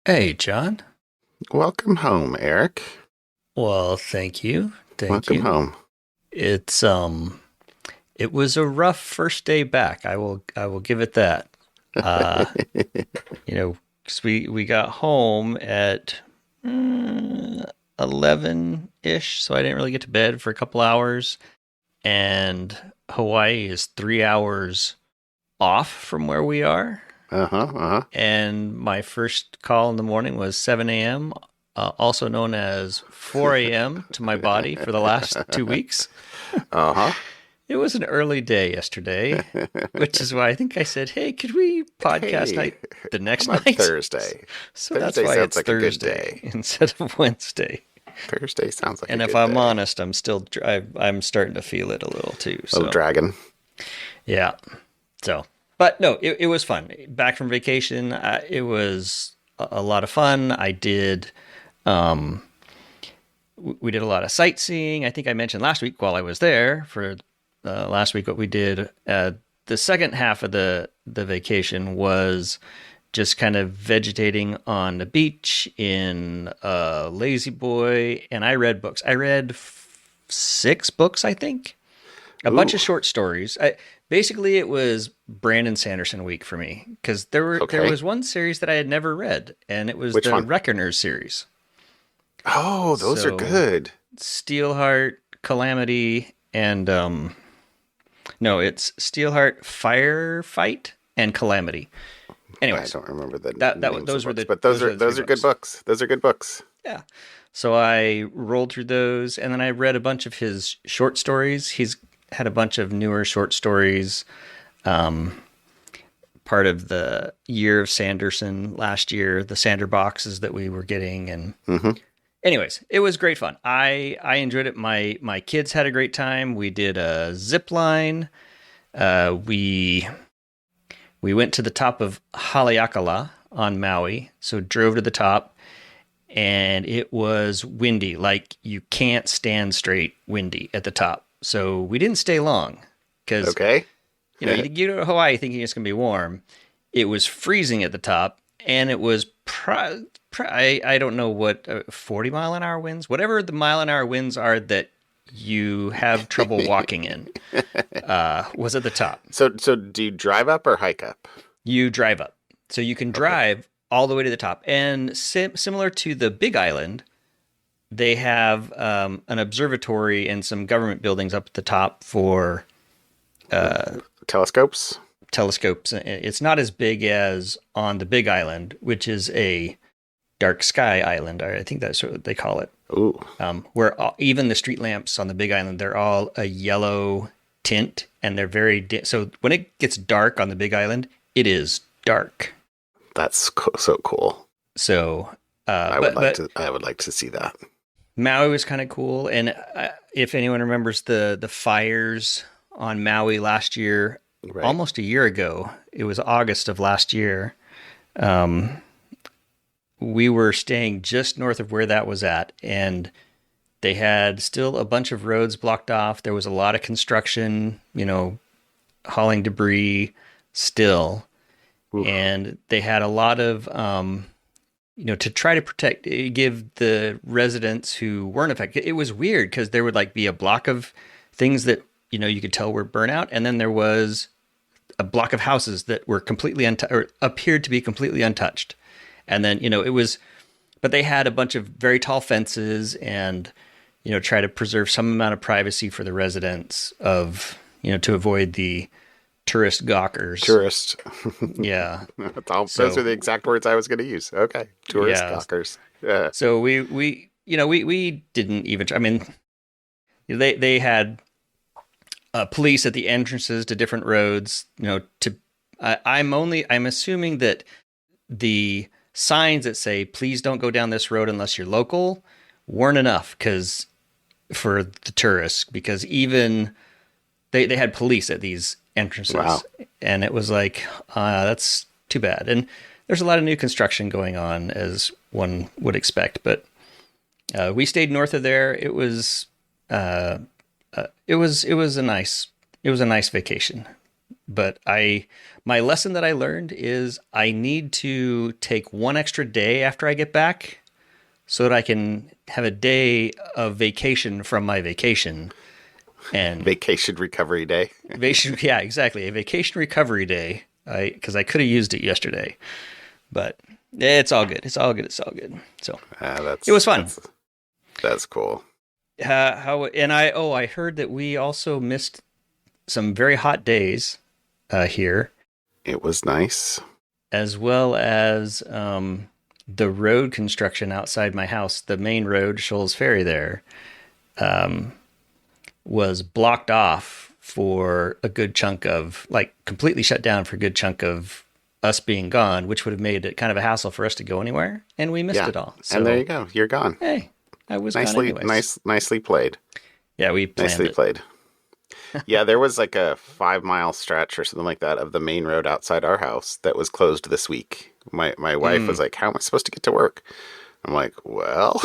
Hey, John. Welcome home, Eric. Well, thank you. Thank Welcome you. home. It's it was a rough first day back. I will give it that. Uh, 'Cause we got home at 11-ish, so I didn't really get to bed for a couple hours, and Hawaii is 3 hours off from where we are. Uh-huh, uh-huh. And my first call in the morning was 7 a.m., also known as 4 a.m. to my body for the last 2 weeks. Uh-huh. It was an early day yesterday, which is why I think I said, hey, could we podcast Hey, night the next how about night? Thursday? So that's Thursday why sounds it's like a good Thursday day. instead of Wednesday. Thursday sounds like a And if good I'm day. honest, I'm starting to feel it a little too. Little So dragon. yeah. So, but no, it was fun. Back from vacation, it was a lot of fun. Um, we did a lot of sightseeing. I think I mentioned last week while I was there for last week what we did. The second half of the vacation was just kind of vegetating on the beach in Lazy Boy, and I read books. I read 6 books, I think, a bunch Ooh, of short stories. Basically, it was Brandon Sanderson week for me because there okay. was one series that I had never read, and it was Which the one? Reckoners series. Oh, those are So good. Steelheart, Calamity, and no, it's Steelheart, Firefight, and Calamity. I Anyways, don't remember the that names of those were books, the but those were the three those are good books. books. Those are good books. Yeah. So I rolled through those, and then I read a bunch of his short stories. He's had a bunch of newer short stories. Um, Part of the year of Sanderson last year, the Sander boxes that we were getting, and Mm-hmm. anyways, it was great fun. I enjoyed it. My kids had a great time. We did a zip line. We went to the top of Haleakala on Maui, so drove to the top, and it was windy, like you can't stand straight windy at the top. So we didn't stay long because Okay. you go to Hawaii thinking it's gonna be warm. It was freezing at the top, and it was I don't know what 40 mile an hour winds, whatever the mile an hour winds are that you have trouble walking in, was at the top. So do you drive up or hike up? You drive up, so you can Okay. drive all the way to the top. And similar to the Big Island, they have an observatory and some government buildings up at the top for Telescopes? telescopes. It's not as big as on the Big Island, which is a dark sky island. I think that's what they call it. Ooh. Where even the street lamps on the Big Island, they're all a yellow tint, and they're so when it gets dark on the Big Island, it is dark. That's so cool. So, I would but like to. I would like to see that. Maui was kind of cool, and if anyone remembers the fires on Maui last year, Right. almost a year ago, it was August of last year. Um, we were staying just north of where that was at, and they had still a bunch of roads blocked off. There was a lot of construction, hauling debris still, Oof. and they had a lot of to try to give the residents who weren't affected. It was weird because there would like be a block of things that you could tell were burnout, and then there was a block of houses that were completely or appeared to be completely untouched. And then it was, but they had a bunch of very tall fences and try to preserve some amount of privacy for the residents of to avoid the tourist gawkers. Tourist. Yeah. Those are So the exact words I was going to use. Okay. Tourist yeah. gawkers. Yeah. So we didn't even. I mean, they had police at the entrances to different roads. I'm assuming that the signs that say "Please don't go down this road unless you're local" weren't enough because for the tourists, because even they had police at these Wow. entrances, and it was like that's too bad. And there's a lot of new construction going on, as one would expect, but we stayed north of there. Uh, it was a nice vacation. But my lesson that I learned is I need to take one extra day after I get back so that I can have a day of vacation from my vacation. And Vacation recovery day. yeah, exactly. A vacation recovery day. Because I could have used it yesterday, but it's all good. It's all good. It's all good. So it was fun. That's cool. I heard that we also missed some very hot days here. It was nice. As well as the road construction outside my house, the main road, Shoals Ferry there, was blocked off for a good chunk of, like, completely shut down for a good chunk of us being gone, which would have made it kind of a hassle for us to go anywhere, and we missed it all. So, and there you go. You're gone. Hey, I was gone anyways. Nicely played. Yeah, we planned nicely it. Played. Yeah, there was like a 5-mile stretch or something like that of the main road outside our house that was closed this week. My wife was like, "How am I supposed to get to work?" I'm like, "Well,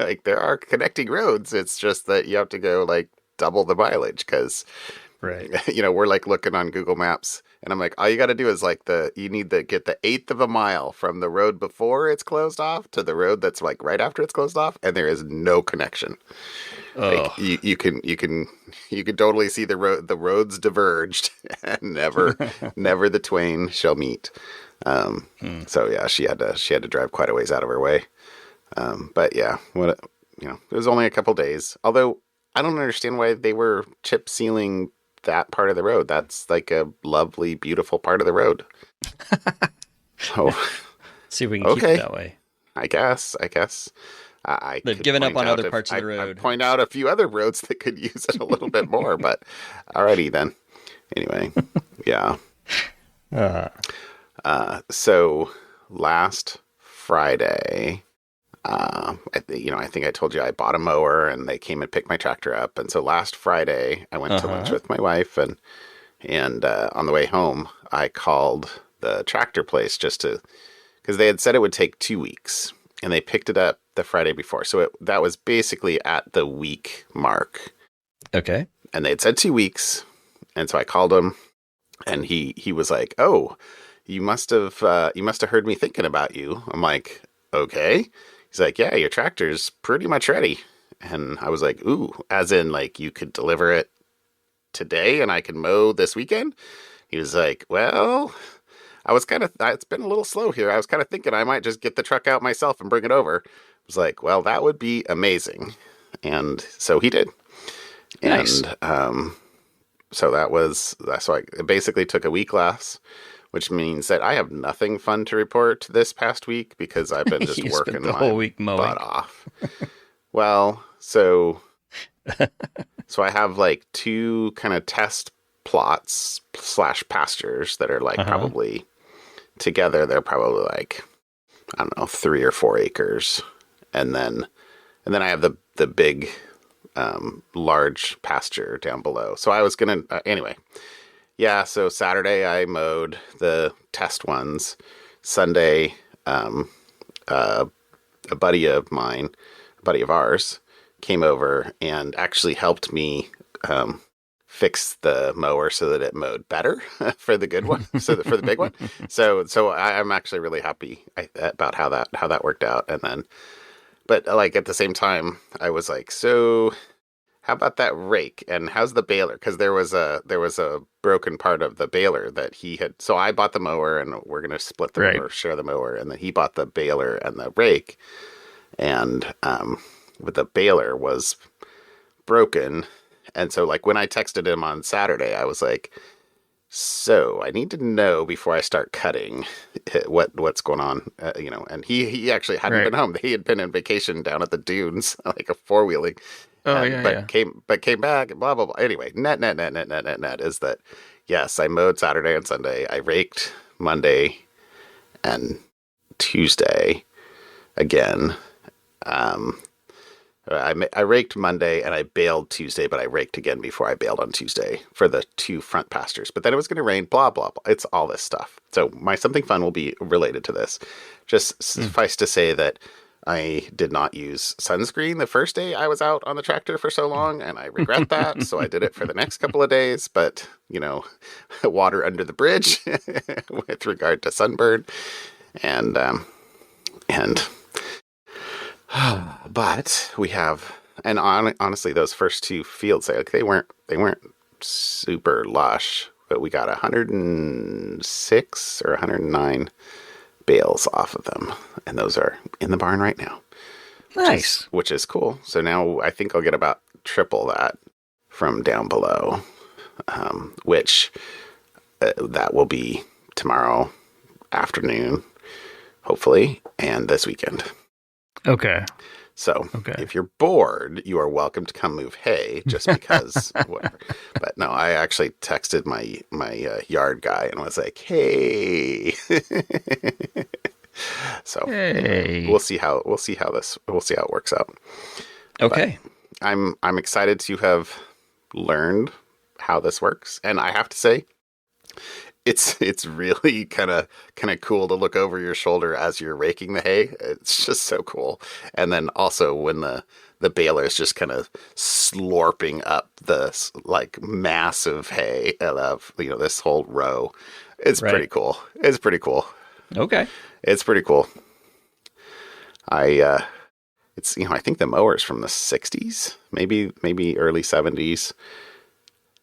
like there are connecting roads. It's just that you have to go like double the mileage because, right? We're like looking on Google Maps, and I'm like, all you got to do is like you need to get the 1/8 of a mile from the road before it's closed off to the road that's like right after it's closed off, and there is no connection." Like you can totally see the roads diverged, and never the twain shall meet. So yeah, she had to drive quite a ways out of her way. But yeah, it was only a couple days. Although I don't understand why they were chip sealing that part of the road. That's like a lovely, beautiful part of the road. Oh, see if we can keep it that way. I guess. They've given up on other parts of the road. I'd point out a few other roads that could use it a little bit more, but alrighty then. Anyway, yeah. So last Friday, I think I told you I bought a mower and they came and picked my tractor up. And so last Friday I went to lunch with my wife and on the way home, I called the tractor place because they had said it would take 2 weeks and they picked it up the Friday before. So that was basically at the week mark. Okay. And they had said 2 weeks. And so I called him and he was like, "Oh, you must have heard me thinking about you." I'm like, "Okay." He's like, "Yeah, your tractor's pretty much ready." And I was like, "Ooh, as in like you could deliver it today and I can mow this weekend?" He was like, "Well, it's been a little slow here. I was kind of thinking I might just get the truck out myself and bring it over." I was like, "Well, that would be amazing." And so he did. Nice. And so I basically took a week less, which means that I have nothing fun to report this past week because I've been just working the whole week mowing. Butt off. Well, so I have like 2 kind of test plots / pastures that are like probably together. They're probably like, I don't know, 3 or 4 acres. And then I have the big, large pasture down below. So I was going to, anyway. Yeah, so Saturday I mowed the test ones. Sunday, a buddy of ours, came over and actually helped me fix the mower so that it mowed better for the good one, for the big one. So I'm actually really happy about how that worked out. And then, but like at the same time, I was like, so how about that rake and how's the baler? Because there was a broken part of the baler that he had. So I bought the mower and we're gonna split the mower, share the mower, and then he bought the baler and the rake. And with the baler was broken, and so like when I texted him on Saturday, I was like, "So I need to know before I start cutting what's going on," And he actually hadn't been home. He had been on vacation down at the dunes, like a 4-wheeling. Came back and blah blah blah. Anyway, net is that yes, I mowed Saturday and Sunday. I raked Monday and Tuesday again. I raked Monday and I baled Tuesday, but I raked again before I baled on Tuesday for the 2 front pastures. But then it was going to rain, blah, blah, blah. It's all this stuff. So my something fun will be related to this. Just suffice to say that I did not use sunscreen the first day I was out on the tractor for so long, and I regret that. So I did it for the next couple of days, but, water under the bridge with regard to sunburn. And but we have, and honestly, those first two fields, like they weren't super lush, but we got 106 or 109 bales off of them, and those are in the barn right now. Nice. Which is cool. So now I think I'll get about triple that from down below, which that will be tomorrow afternoon, hopefully, and this weekend. Okay. So if you're bored, you are welcome to come move hay, just because whatever. But no, I actually texted my yard guy and was like, "Hey." So we'll see how it works out. Okay. But I'm excited to have learned how this works, and I have to say, it's really kind of cool to look over your shoulder as you're raking the hay. It's just so cool. And then also when the baler is just kind of slurping up this like massive hay of this whole row. It's pretty cool. It's pretty cool. Okay. It's pretty cool. I think the mower's from the 60s, maybe early 70s.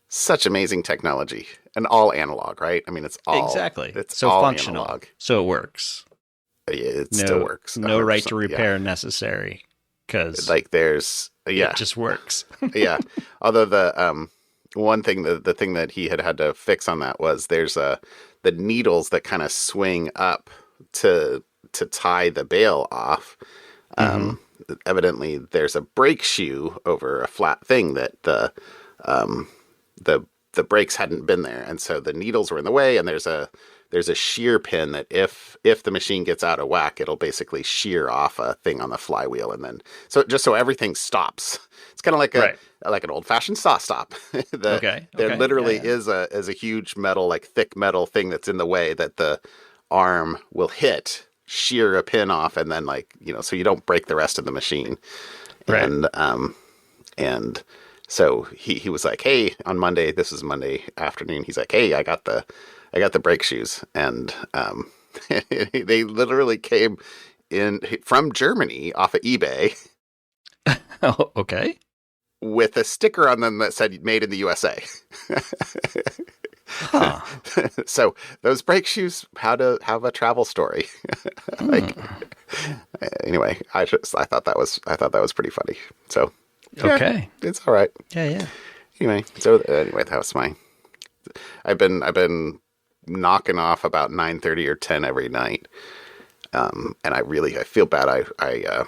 Such amazing technology, and all analog, right? I mean, it's all exactly. It's so all functional, analog. so it works. It still works. No right to repair necessary, because there's it just works. Yeah. Although the one thing, the thing that he had to fix on that was there's the needles that kind of swing up to tie the bale off. Evidently, there's a brake shoe over a flat thing that the brakes hadn't been there, and so the needles were in the way, and there's a shear pin that if the machine gets out of whack, it'll basically shear off a thing on the flywheel, and then so everything stops. It's kind of like like an old-fashioned saw stop. There literally is a huge metal, like thick metal thing that's in the way that the arm will hit, shear a pin off, and then so you don't break the rest of the machine. Right. And so he was like, "Hey, on Monday, this is Monday afternoon." He's like, "Hey, I got the brake shoes," and they literally came in from Germany off of eBay. Oh, okay. With a sticker on them that said "Made in the USA." Huh. So those brake shoes have a travel story. Anyway, I thought that was pretty funny. So. Yeah, okay. It's all right. Yeah. Anyway, that was I've been knocking off about 9:30 or 10 every night. And I feel bad. I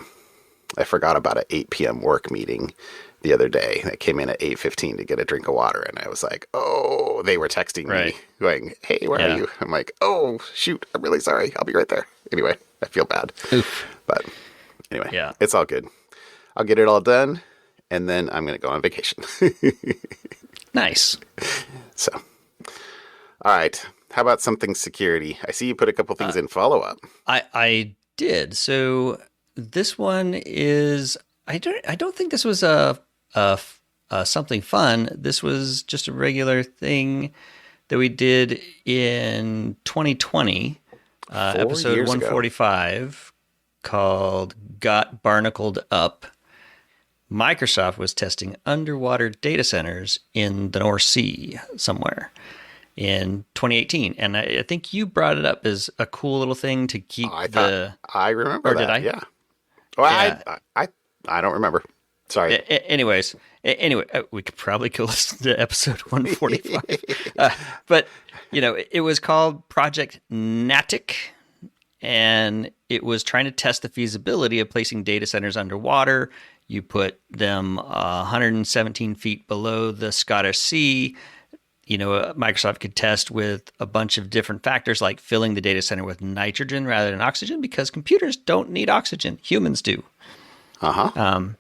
forgot about an 8 p.m. work meeting the other day. I came in at 8:15 to get a drink of water, and I was like, "Oh," they were texting me going, "Hey, where are you?" I'm like, "Oh, shoot, I'm really sorry. I'll be right there." Anyway, I feel bad. Oof. But anyway, it's all good. I'll get it all done. And then I'm going to go on vacation. Nice. So, all right. How about something security? I see you put a couple things in follow-up. I did. So this one is, I don't think this was something fun. This was just a regular thing that we did in 2020, episode 145, called Got Barnacled Up. Microsoft was testing underwater data centers in the North Sea somewhere in 2018. And I think you brought it up as a cool little thing to keep I remember that. Did I? Yeah. Well, yeah. I don't remember. Sorry. Anyway, we could probably go listen to episode 145. But, it was called Project Natick, and it was trying to test the feasibility of placing data centers underwater. You put them 117 feet below the Scottish Sea. Microsoft could test with a bunch of different factors, like filling the data center with nitrogen rather than oxygen, because computers don't need oxygen. Humans do. And,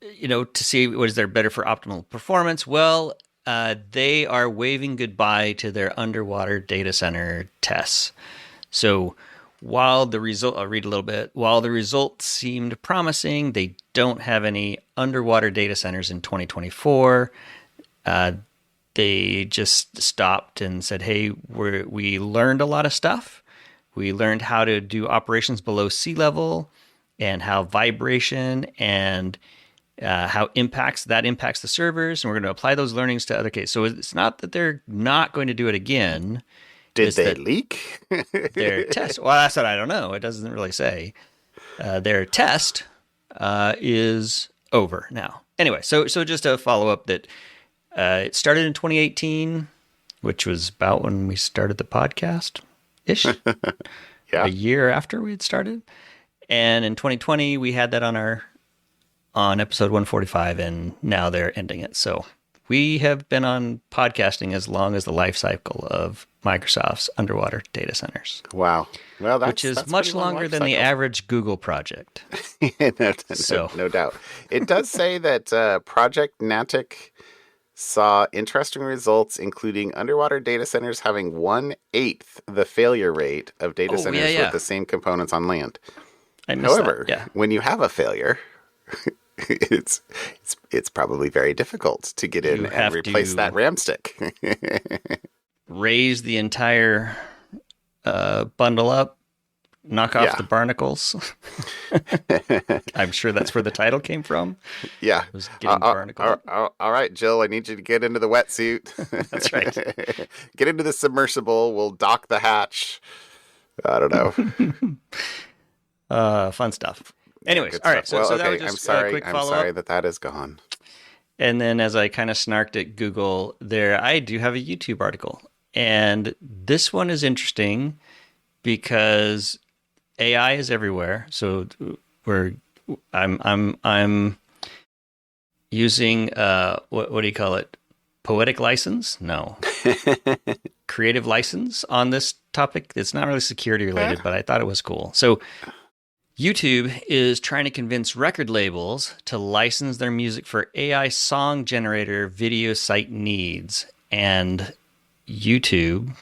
to see was there better for optimal performance. Well, they are waving goodbye to their underwater data center tests. So while the result, I'll read a little bit. While the results seemed promising, they don't have any underwater data centers in 2024. They just stopped and said, hey, we learned a lot of stuff. We learned how to do operations below sea level and how vibration and how impacts the servers. And we're going to apply those learnings to other cases. So it's not that they're not going to do it again. Did they leak? Their test. Well, that's what I don't know. It doesn't really say. Their test is over now. Anyway, so just a follow up that it started in 2018, which was about when we started the podcast ish. Yeah. A year after we had started. And in 2020, we had that on episode 145, and now they're ending it. So we have been on podcasting as long as the life cycle of Microsoft's underwater data centers. Wow. Well, which is much longer than the average Google project. No doubt. It does say that Project Natick saw interesting results, including underwater data centers having 1/8 the failure rate of data centers with the same components on land. However, when you have a failure, it's probably very difficult to get in and replace that RAM stick. Raise the entire bundle up, knock off the barnacles. I'm sure that's where the title came from. Yeah. It was getting barnacled. All right, Jill, I need you to get into the wetsuit. That's right. Get into the submersible. We'll dock the hatch. I don't know. Fun stuff. Anyways, all right. So that was just a quick follow-up. I'm sorry that is gone. And then as I kind of snarked at Google, I do have a YouTube article. And this one is interesting because AI is everywhere. So I'm using what do you call it? Poetic license? No. Creative license on this topic. It's not really security related, but I thought it was cool. So YouTube is trying to convince record labels to license their music for AI song generator video site needs. And YouTube,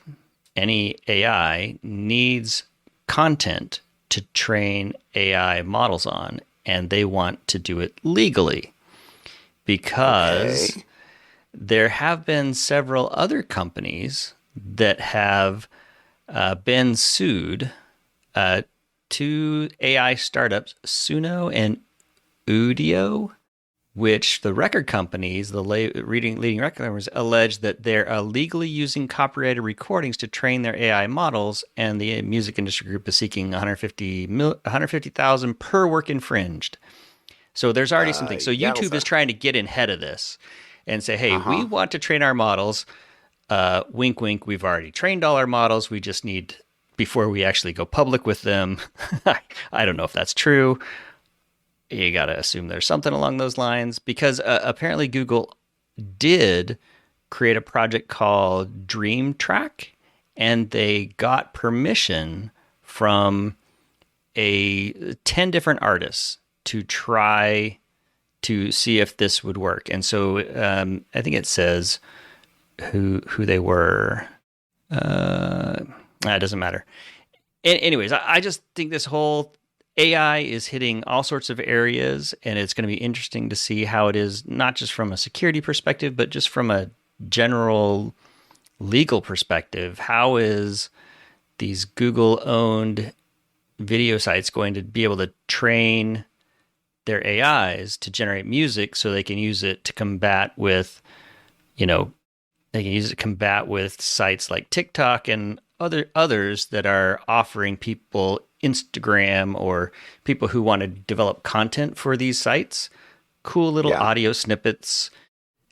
any AI, needs content to train AI models on, and they want to do it legally because there have been several other companies that have been sued. Two AI startups, Suno and Udio, which the record companies, the leading record companies, allege that they're illegally using copyrighted recordings to train their AI models, and the music industry group is seeking $150,000 per work infringed. So there's already something. So YouTube is trying to get ahead of this and say, hey, we want to train our models. Wink, wink, we've already trained all our models. We just need, before we actually go public with them, I don't know if that's true. You got to assume there's something along those lines because apparently Google did create a project called Dream Track, and they got permission from 10 different artists to try to see if this would work. And so I think it says who they were. It doesn't matter. Anyways, I just think this whole AI is hitting all sorts of areas, and it's going to be interesting to see how it is, not just from a security perspective, but just from a general legal perspective. How is these Google-owned video sites going to be able to train their AIs to generate music so they can use it to combat with, sites like TikTok and others that are offering people Instagram or people who want to develop content for these sites, cool little audio snippets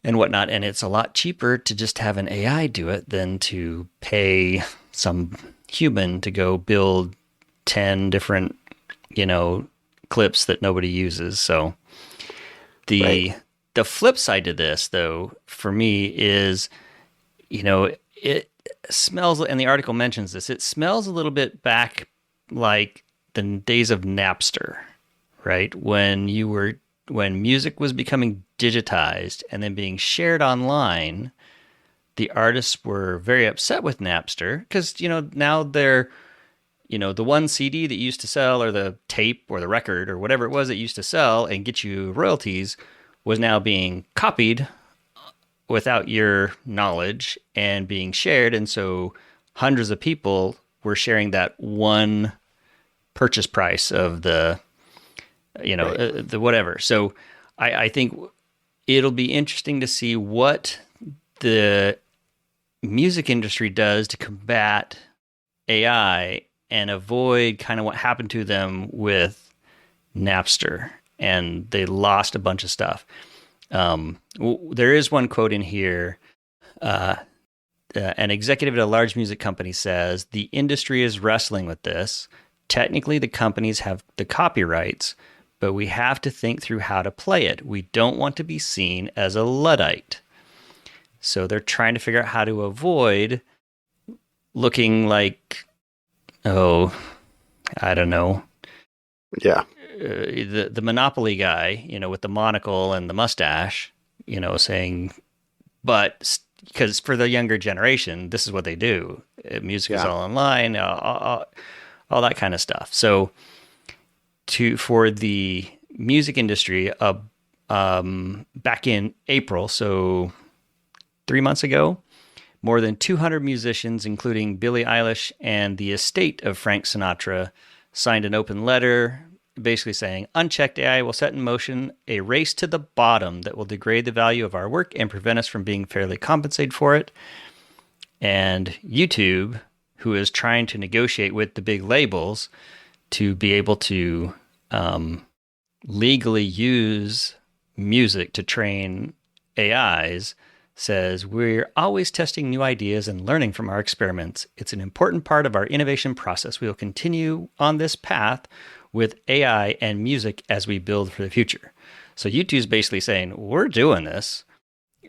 and whatnot. And it's a lot cheaper to just have an AI do it than to pay some human to go build 10 different, clips that nobody uses. So the flip side to this, though, for me is, it smells, and the article mentions this, it smells a little bit back like the days of Napster, right? When music was becoming digitized and then being shared online, the artists were very upset with Napster because, now they're the one CD that used to sell, or the tape or the record or whatever it was that used to sell and get you royalties, was now being copied without your knowledge and being shared. And so hundreds of people were sharing that one purchase price of the, the whatever. So I think it'll be interesting to see what the music industry does to combat AI and avoid kind of what happened to them with Napster. And they lost a bunch of stuff. There is one quote in here. An executive at a large music company says, the industry is wrestling with this. Technically, the companies have the copyrights, but we have to think through how to play it. We don't want to be seen as a Luddite. So they're trying to figure out how to avoid looking like, I don't know. Yeah. The Monopoly guy, with the monocle and the mustache, saying, but because for the younger generation, this is what they do. Music is all online, all that kind of stuff. So for the music industry, back in April, so 3 months ago, more than 200 musicians, including Billie Eilish and the estate of Frank Sinatra, signed an open letter basically saying, unchecked AI will set in motion a race to the bottom that will degrade the value of our work and prevent us from being fairly compensated for it. And YouTube, who is trying to negotiate with the big labels to be able to legally use music to train AIs, says, we're always testing new ideas and learning from our experiments. It's an important part of our innovation process. We will continue on this path with AI and music as we build for the future. So YouTube's basically saying, we're doing this.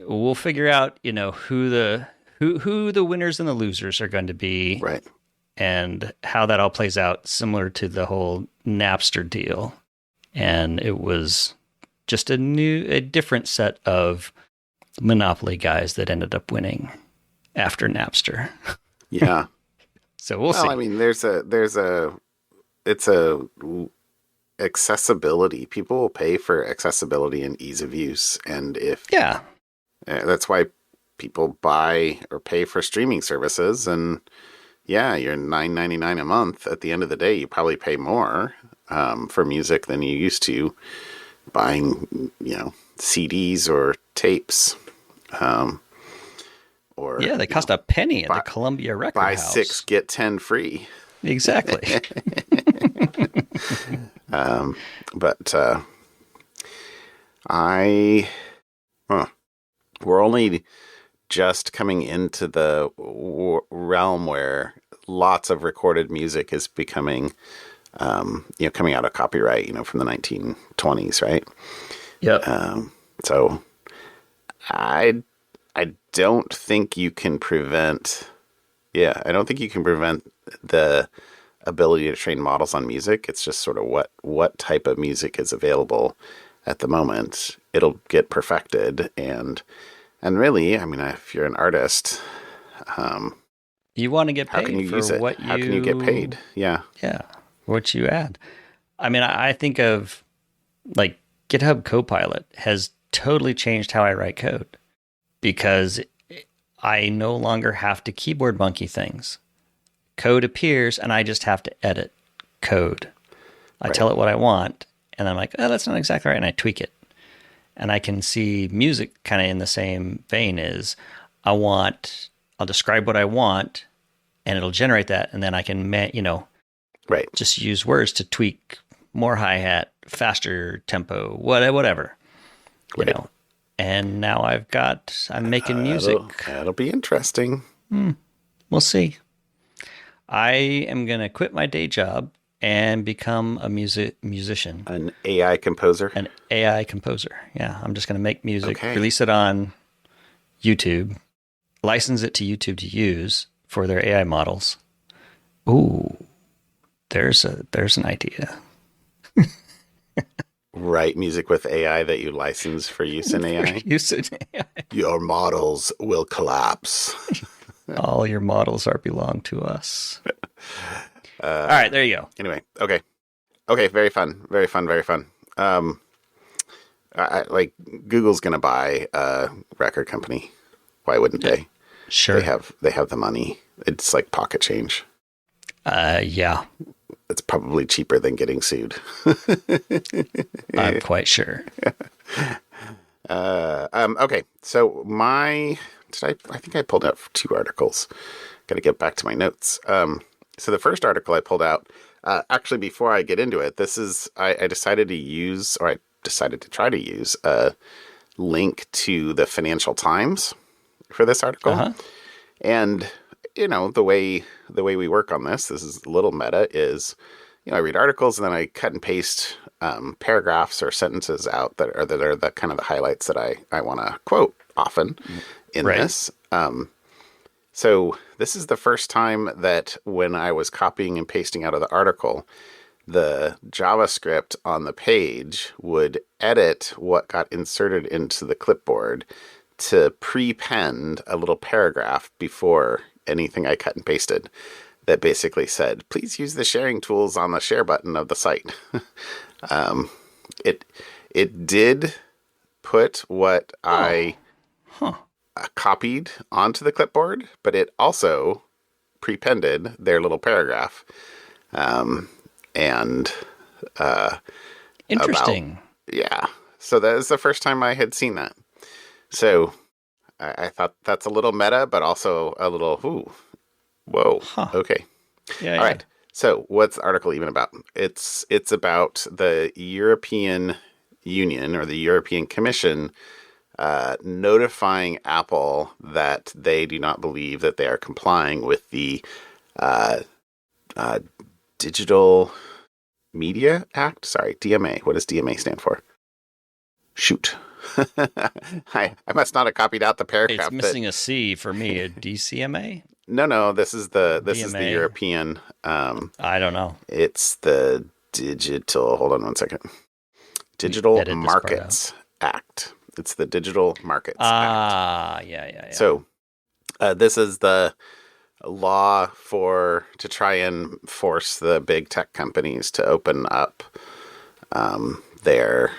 We'll figure out, who the winners and the losers are going to be. Right. And how that all plays out, similar to the whole Napster deal. And it was just a different set of Monopoly guys that ended up winning after Napster. Yeah. So we'll see. I mean, it's a accessibility. People will pay for accessibility and ease of use. And that's why people buy or pay for streaming services. And yeah, you're $9.99 a month. At the end of the day, you probably pay more for music than you used to buying, CDs or tapes. They cost a penny at the Columbia Record House. House. Buy 6, get 10 free. Exactly. We're only just coming into the realm where lots of recorded music is becoming, coming out of copyright, from the 1920s, right? Yep. So I don't think you can prevent. Yeah, I don't think you can prevent the ability to train models on music. It's just sort of what type of music is available at the moment. It'll get perfected, and really, I mean, if you're an artist, you want to get paid. How can you use it? How can you get paid? Yeah, what you add. I mean, I think of like GitHub Copilot has totally changed how I write code because I no longer have to keyboard monkey things. Code appears and I just have to edit code. I tell it what I want and I'm like, oh, that's not exactly right. And I tweak it. And I can see music kind of in the same vein as I'll describe what I want and it'll generate that. And then I can, just use words to tweak more hi-hat, faster tempo, whatever, And now I'm making music. That'll be interesting. We'll see. I am going to quit my day job and become a musician. An AI composer? An AI composer. Yeah, I'm just going to make music, release it on YouTube, license it to YouTube to use for their AI models. Ooh, there's an idea. Write music with AI that you license for use in AI? Use in AI. Your models will collapse. All your models belong to us. All right, there you go. Anyway, okay, very fun, very fun, very fun. Like Google's gonna buy a record company. Why wouldn't they? Sure. They have the money. It's like pocket change. Yeah. It's probably cheaper than getting sued. I'm quite sure. Okay, so I think I pulled out 2 articles. Got to get back to my notes. So the first article I pulled out, actually before I get into it, I decided to try to use a link to the Financial Times for this article. Uh-huh. And, the way we work on this is a little meta, is, I read articles and then I cut and paste paragraphs or sentences out that are the kind of the highlights that I want to quote often in this. So this is the first time that when I was copying and pasting out of the article, the JavaScript on the page would edit what got inserted into the clipboard to pre-pend a little paragraph before anything I cut and pasted that basically said, please use the sharing tools on the share button of the site. It did put what I copied onto the clipboard, but it also prepended their little paragraph. Interesting. So that is the first time I had seen that. So I thought that's a little meta, but also a little, whoa, okay. Yeah. All right. So what's the article even about? It's about the European Union or the European Commission notifying Apple that they do not believe that they are complying with the Digital Media Act. Sorry, DMA. What does DMA stand for? Shoot. I must not have copied out the paragraph. It's missing a C for me. A DCMA? No. This is the European. I don't know. It's the digital. Hold on one second. Digital Markets Act. It's the Digital Markets Act. Yeah. So this is the law to try and force the big tech companies to open up their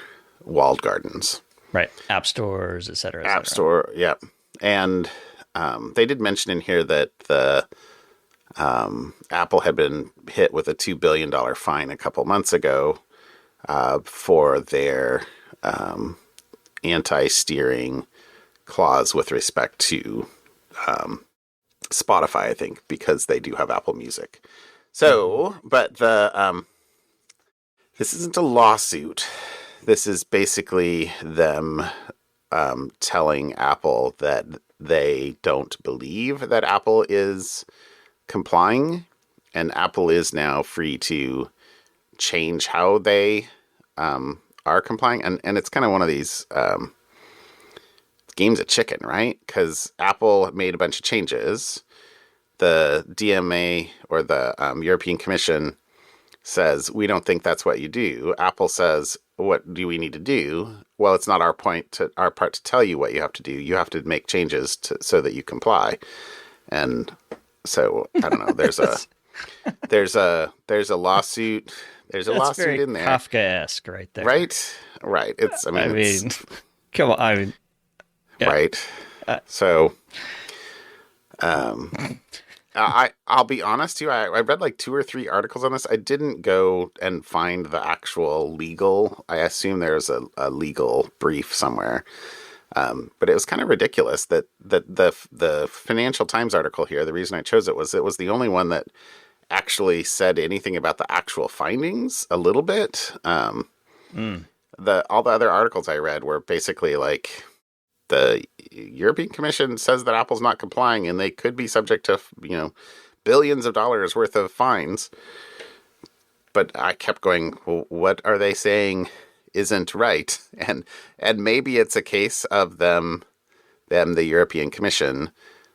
walled gardens. Right. App stores, et cetera. App Store, yeah. And they did mention in here that the Apple had been hit with a $2 billion fine a couple months ago for their anti-steering clause with respect to Spotify, I think, because they do have Apple Music. So, but this isn't a lawsuit. This is basically them telling Apple that they don't believe that Apple is complying, and Apple is now free to change how they are complying. And it's kind of one of these games of chicken, right? Because Apple made a bunch of changes. The DMA or the European Commission says, we don't think that's what you do. Apple says, what do we need to do? Well, it's not our part to tell you what you have to do. You have to make changes so that you comply. And so, I don't know, there's a lawsuit. There's a lawsuit in there. Kafkaesque right there. Right. It's, come on. Yeah. Right. So, I'll be honest too. I read like 2 or 3 articles on this. I didn't go and find the actual legal. I assume there's a legal brief somewhere. But it was kind of ridiculous that the Financial Times article here. The reason I chose it was the only one that actually said anything about the actual findings a little bit. All the other articles I read were basically like, the European Commission says that Apple's not complying and they could be subject to, billions of dollars worth of fines. But I kept going, well, what are they saying isn't right? And maybe it's a case of them, the European Commission,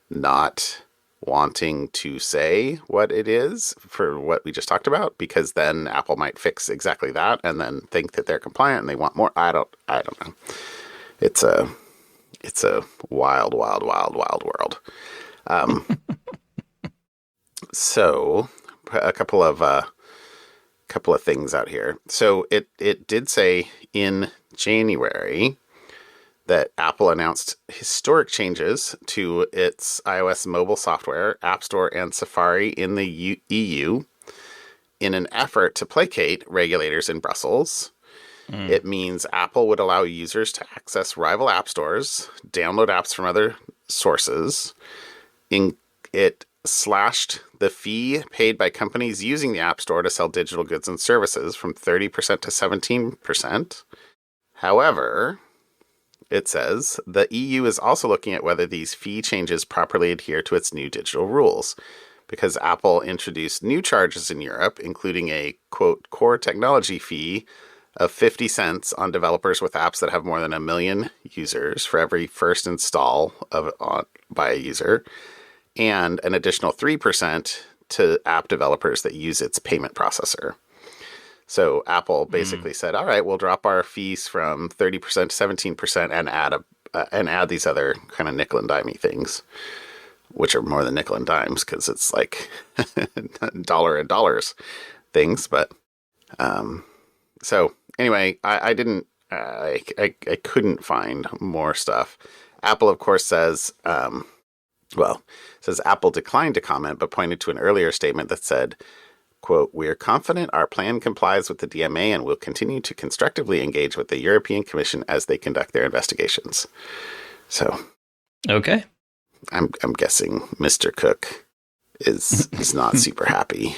not wanting to say what it is for what we just talked about, because then Apple might fix exactly that and then think that they're compliant and they want more. I don't know. It's a wild, wild, wild, wild world. So a couple of things out here. So it did say in January that Apple announced historic changes to its iOS mobile software, App Store, and Safari in the EU in an effort to placate regulators in Brussels. It means Apple would allow users to access rival app stores, download apps from other sources. It slashed the fee paid by companies using the App Store to sell digital goods and services from 30% to 17%. However, it says the EU is also looking at whether these fee changes properly adhere to its new digital rules, because Apple introduced new charges in Europe, including a, quote, core technology fee of 50 cents on developers with apps that have more than 1 million users for every first install by a user, and an additional 3% to app developers that use its payment processor. So Apple basically said, all right, we'll drop our fees from 30% to 17% and add these other kind of nickel and dimey things, which are more than nickel and dimes because it's like dollar and dollars things. But so anyway, I couldn't find more stuff. Apple, of course, says Apple declined to comment, but pointed to an earlier statement that said, quote, "We are confident our plan complies with the DMA and will continue to constructively engage with the European Commission as they conduct their investigations." So, okay, I'm guessing Mr. Cook is not super happy.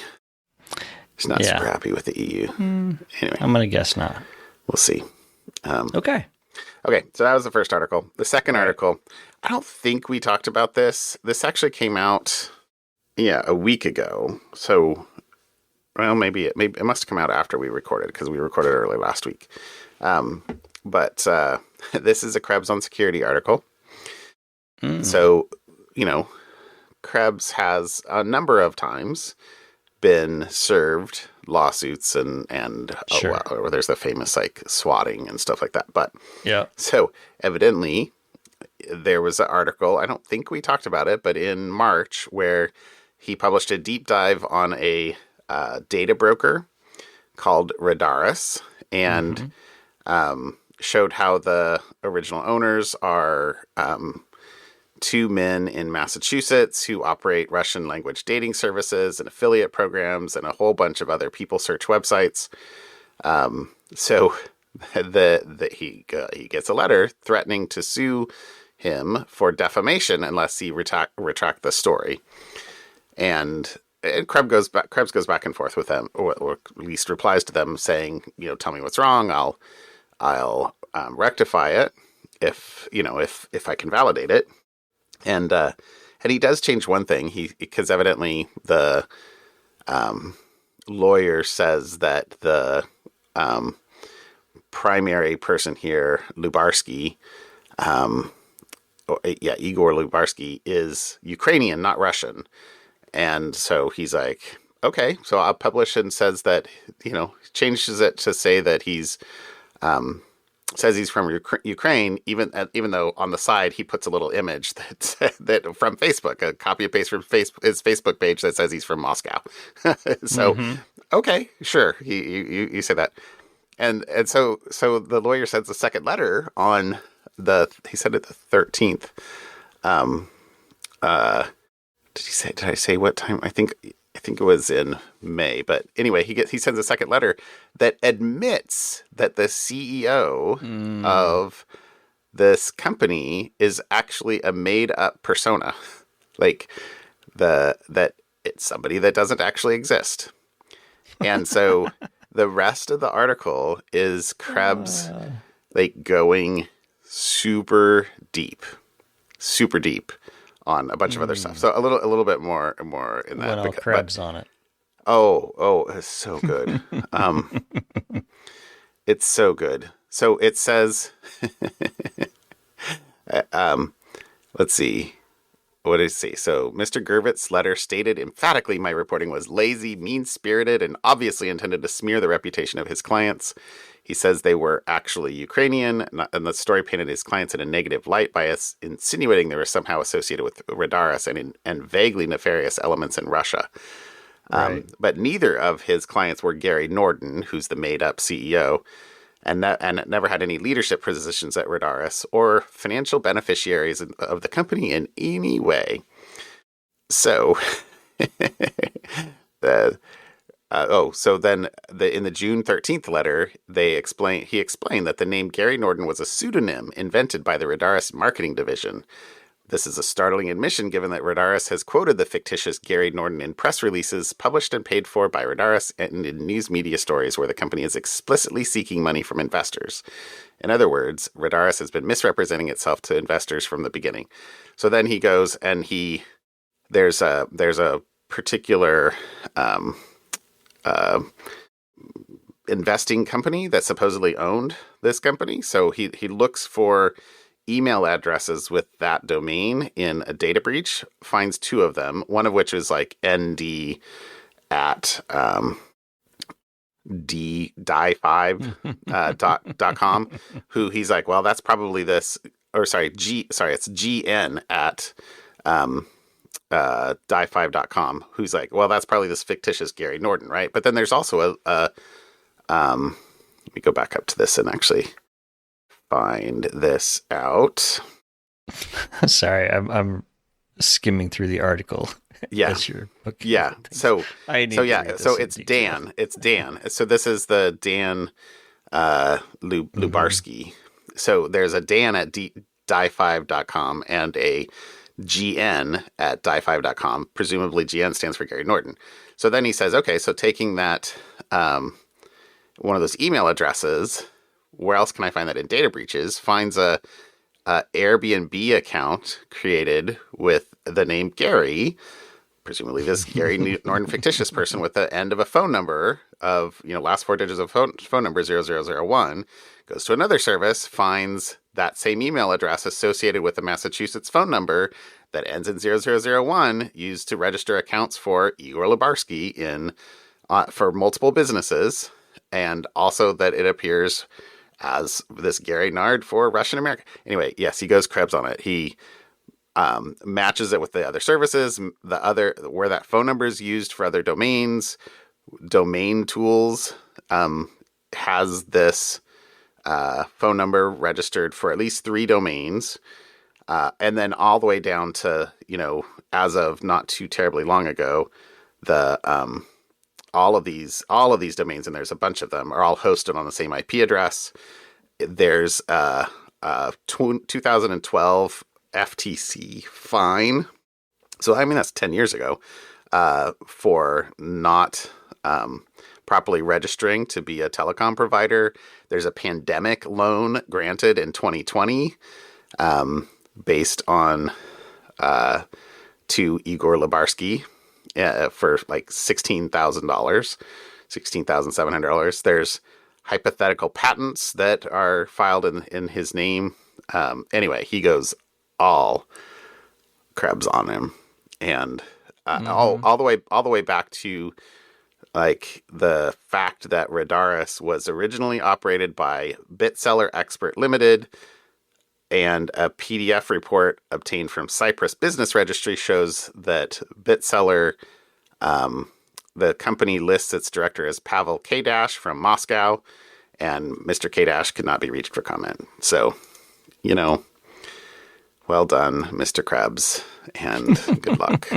He's not super happy with the EU. Anyway, I'm gonna guess not. We'll see. Okay. Okay, so that was the first article. The second article, I don't think we talked about this. This actually came out, a week ago. So, well, maybe it must have come out after we recorded, because we recorded early last week. But this is a Krebs on security article. So, Krebs has a number of times been served lawsuits and sure. Or there's the famous like swatting and stuff like that. But yeah, so evidently there was an article, I don't think we talked about it, but in March, where he published a deep dive on a data broker called Redaris and showed how the original owners are two men in Massachusetts who operate Russian language dating services and affiliate programs and a whole bunch of other people search websites. So he gets a letter threatening to sue him for defamation unless he retract the story. And Krebs goes back and forth with them, or at least replies to them saying, tell me what's wrong. I'll rectify it if I can validate it. And he does change one thing. Because evidently the lawyer says that the primary person here, Lubarsky, Igor Lubarsky, is Ukrainian, not Russian. And so he's like, okay, so I'll publish, and says that, changes it to say that he's says he's from Ukraine, even though on the side he puts a little image that from Facebook, a copy and paste from his Facebook page that says he's from Moscow. So, okay, sure, you say that, and so the lawyer sends a second letter on he said it the 13th. Did I say what time? I think it was in May, but anyway, he sends a second letter that admits that the CEO of this company is actually a made up persona, like that it's somebody that doesn't actually exist. And so the rest of the article is Krebs like going super deep on a bunch of other stuff. So a little bit more in that. Went all Krebs on it. Oh, it's so good. It's so good. So it says, let's see. What did it say? So Mr. Gervitz's letter stated emphatically my reporting was lazy, mean-spirited, and obviously intended to smear the reputation of his clients. He says they were actually Ukrainian, and the story painted his clients in a negative light by insinuating they were somehow associated with Redaris and vaguely nefarious elements in Russia. Right. But neither of his clients were Gary Norden, who's the made-up CEO, and never had any leadership positions at Redaris or financial beneficiaries of the company in any way. So, in the June 13th letter, he explained that the name Gary Norden was a pseudonym invented by the Redaris marketing division. This is a startling admission given that Redaris has quoted the fictitious Gary Norden in press releases published and paid for by Redaris and in news media stories where the company is explicitly seeking money from investors. In other words, Redaris has been misrepresenting itself to investors from the beginning. So then he goes and there's a particular investing company that supposedly owned this company. So he looks for email addresses with that domain in a data breach, finds 2 of them, one of which is like nd at die5.com, who he's like, well, that's probably this, or sorry, it's gn at die5.com, who's like, well, that's probably this fictitious Gary Norden, right? But then there's also let me go back up to this and actually find this out. Sorry, I'm skimming through the article. Yeah. Yeah. So it's Dan. It's Dan. So this is the Dan Lubarsky. So there's a Dan at die5.com and a GN at die5.com. Presumably GN stands for Gary Norden. So then he says, okay, so taking that one of those email addresses, where else can I find that in data breaches? Finds a Airbnb account created with the name Gary, presumably this Gary Norden fictitious person, with the end of a phone number of, last 4 digits of phone number 0001, goes to another service, finds that same email address associated with the Massachusetts phone number that ends in 0001, used to register accounts for Igor Lubarsky for multiple businesses, and also that it appears as this Gary Nard for Russian America. Anyway, yes, he goes Krebs on it. He matches it with the other services, where that phone number is used for other domains. Domain Tools has this phone number registered for at least 3 domains, and then all the way down to, as of not too terribly long ago, the all of these domains, and there's a bunch of them, are all hosted on the same IP address. There's 2012 FTC fine. So, I mean, that's 10 years ago, for not properly registering to be a telecom provider. There's a pandemic loan granted in 2020, based on to Igor Lubarsky, for like $16,700. There's hypothetical patents that are filed in his name. Anyway, he goes all Krebs on him, and all the way back to like the fact that Redaris was originally operated by BitSeller Expert Limited, and a PDF report obtained from Cyprus Business Registry shows that BitSeller, the company, lists its director as Pavel K- from Moscow, and Mr. K- could not be reached for comment. So, well done, Mr. Krebs, and good luck.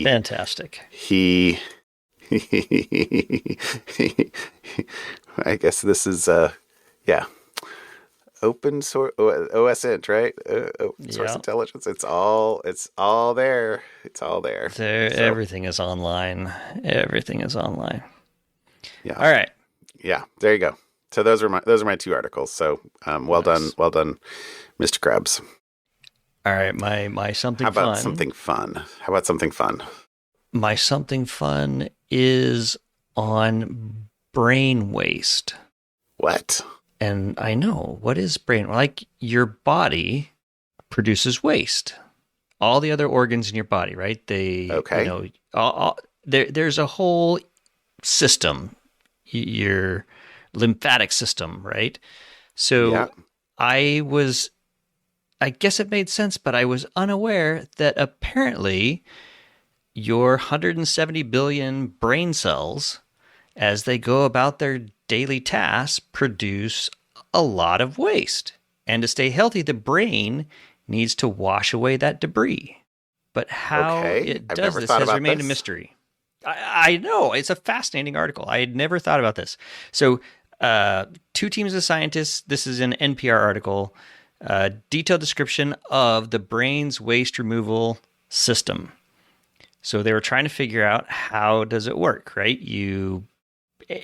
Fantastic. I guess this is open source OSInt, right? Open source intelligence. It's all there. It's all there. Everything is online. Everything is online. Yeah. All right. Yeah. There you go. So those are my 2 articles. So well done, Mr. Krebs. All right. My something. How about fun. something fun? How about something fun? My something fun is on brain waste. What? And I know, what is brain? Like, your body produces waste. All the other organs in your body, right? There's a whole system, your lymphatic system, right? So I guess it made sense, but I was unaware that apparently your 170 billion brain cells, as they go about their daily tasks, produce a lot of waste. And to stay healthy, the brain needs to wash away that debris. But how it I've does never this thought has about remained a this. mystery. I know. It's a fascinating article. I had never thought about this. So, two teams of scientists, this is an NPR article, detailed description of the brain's waste removal system. So they were trying to figure out how does it work, right?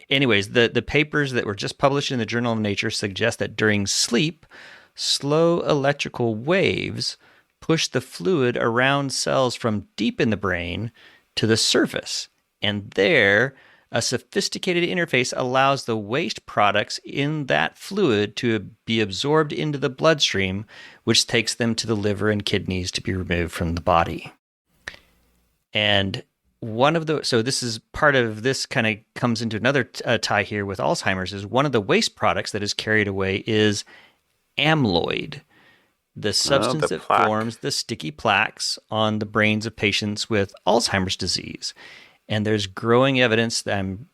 Anyways, the papers that were just published in the Journal of Nature suggest that during sleep, slow electrical waves push the fluid around cells from deep in the brain to the surface. And there, a sophisticated interface allows the waste products in that fluid to be absorbed into the bloodstream, which takes them to the liver and kidneys to be removed from the body. And so this is part of this kind of comes into another tie here with Alzheimer's, is one of the waste products that is carried away is amyloid, the substance that forms the sticky plaques on the brains of patients with Alzheimer's disease. And there's growing evidence, that I'm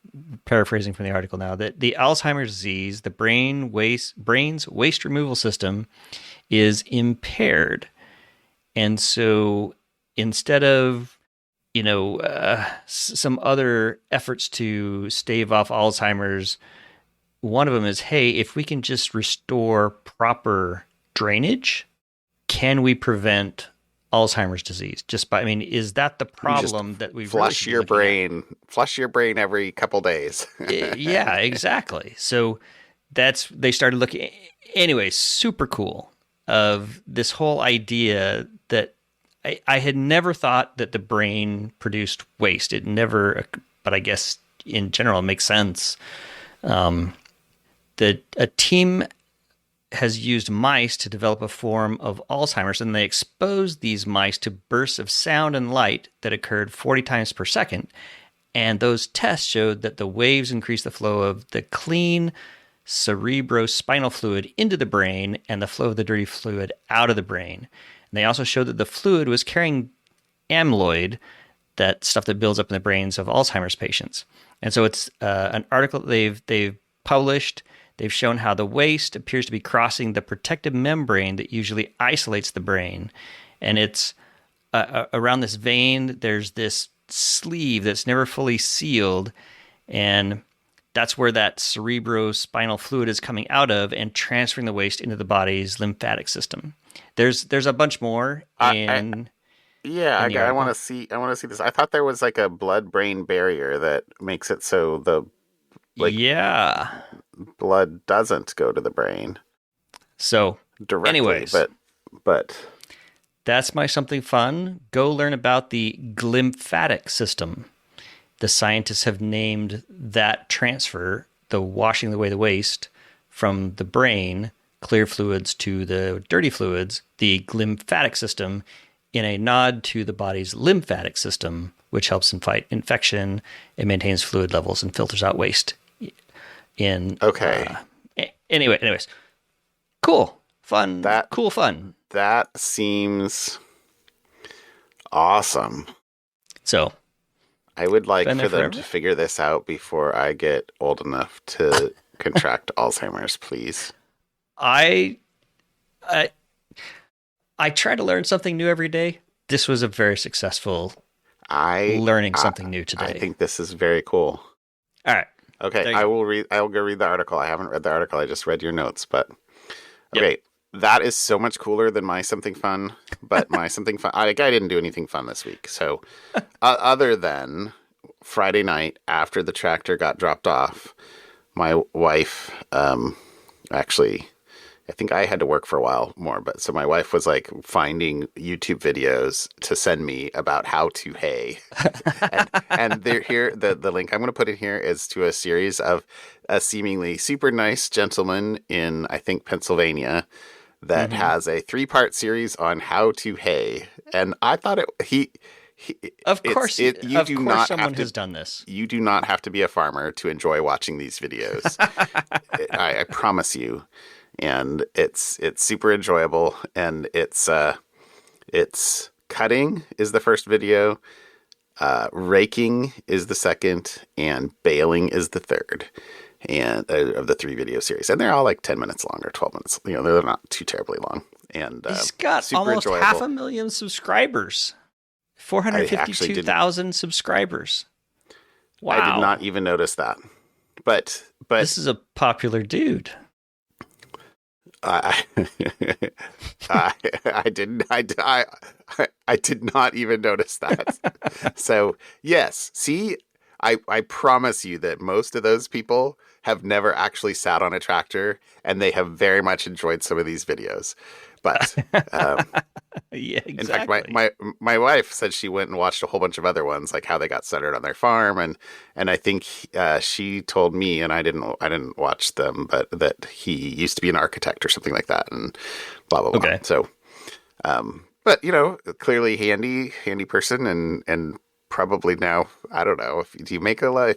paraphrasing from the article now, that the Alzheimer's disease, the brain's waste removal system is impaired. And so instead of some other efforts to stave off Alzheimer's, one of them is, hey, if we can just restore proper drainage, can we prevent Alzheimer's disease? Is that the problem that we flush your brain every couple days? Yeah, exactly. So they started looking. Anyway, super cool of this whole idea that I had never thought that the brain produced waste. It never, but I guess in general it makes sense. That a team has used mice to develop a form of Alzheimer's, and they exposed these mice to bursts of sound and light that occurred 40 times per second. And those tests showed that the waves increased the flow of the clean cerebrospinal fluid into the brain and the flow of the dirty fluid out of the brain. And they also showed that the fluid was carrying amyloid, that stuff that builds up in the brains of Alzheimer's patients. And so it's an article they've published. They've shown how the waste appears to be crossing the protective membrane that usually isolates the brain. And it's around this vein, there's this sleeve that's never fully sealed. And that's where that cerebrospinal fluid is coming out of and transferring the waste into the body's lymphatic system. There's a bunch more. I want to see this. I thought there was like a blood-brain barrier that makes it so the blood doesn't go to the brain. So directly, anyways, but that's my something fun. Go learn about the glymphatic system. The scientists have named that transfer, the washing away the waste from the brain, clear fluids to the dirty fluids, the glymphatic system, in a nod to the body's lymphatic system, which helps in fight infection. It maintains fluid levels and filters out waste. Anyways, cool, fun, cool fun. That seems awesome. So I would like for them to figure this out before I get old enough to contract Alzheimer's, please. I try to learn something new every day. This was a very successful learning something new today. I think this is very cool. All right. Okay, I will go read the article. I haven't read the article. I just read your notes, but okay. Yep. That is so much cooler than my something fun, but my something fun, I didn't do anything fun this week. So other than Friday night after the tractor got dropped off, my wife, actually, I think I had to work for a while more, but so my wife was like finding YouTube videos to send me about how to hay. and the link I'm going to put in here is to a series of a seemingly super nice gentleman in, I think, Pennsylvania that has a 3-part series on how to hay. And I thought someone has done this. You do not have to be a farmer to enjoy watching these videos. I promise you. And it's super enjoyable, and it's cutting is the first video. Raking is the second, and baling is the third, and of the 3 video series. And they're all like 10 minutes long or 12 minutes. They're not too terribly long. And he's got super almost enjoyable. 500,000 subscribers. 452,000 subscribers. Wow. I did not even notice that. But this is a popular dude. I did not even notice that. So yes, see, I promise you that most of those people have never actually sat on a tractor, and they have very much enjoyed some of these videos. But yeah, exactly. In fact, my wife said she went and watched a whole bunch of other ones, like how they got started on their farm, and I think she told me, and I didn't watch them, but that he used to be an architect or something like that, and blah blah blah. Okay. So, but clearly handy person, and probably now, I don't know, if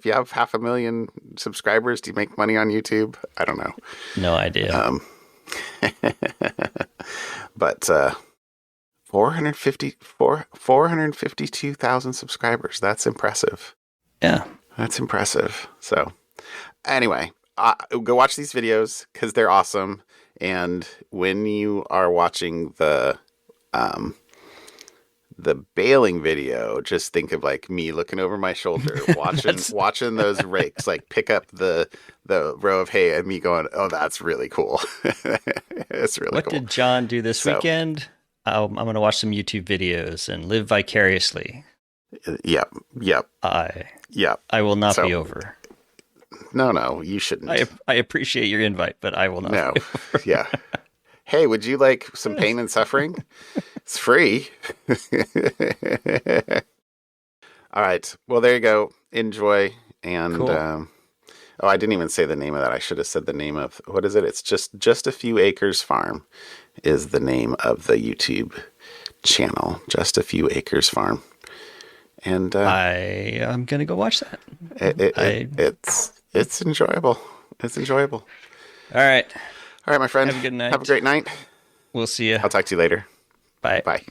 you have 500,000 subscribers, do you make money on YouTube? I don't know. No idea. But 452,000 subscribers. That's impressive. Yeah. That's impressive. So anyway, go watch these videos because they're awesome. And when you are watching the baling video, just think of like me looking over my shoulder, watching those rakes, like pick up the row of hay, and me going, "Oh, that's really cool." It's really what cool. What did John do this weekend? I'm going to watch some YouTube videos and live vicariously. Yep. I will not be over. No, you shouldn't. I appreciate your invite, but I will not. No. Be over. Yeah. Hey, would you like some pain and suffering? It's free. All right. Well, there you go. Enjoy. And, cool. I didn't even say the name of that. I should have said the name of, what is it? It's just a few acres farm is the name of the YouTube channel. Just a few acres farm. And I am going to go watch that. It's enjoyable. It's enjoyable. All right. All right, my friend. Have a good night. Have a great night. We'll see you. I'll talk to you later. Bye. Bye.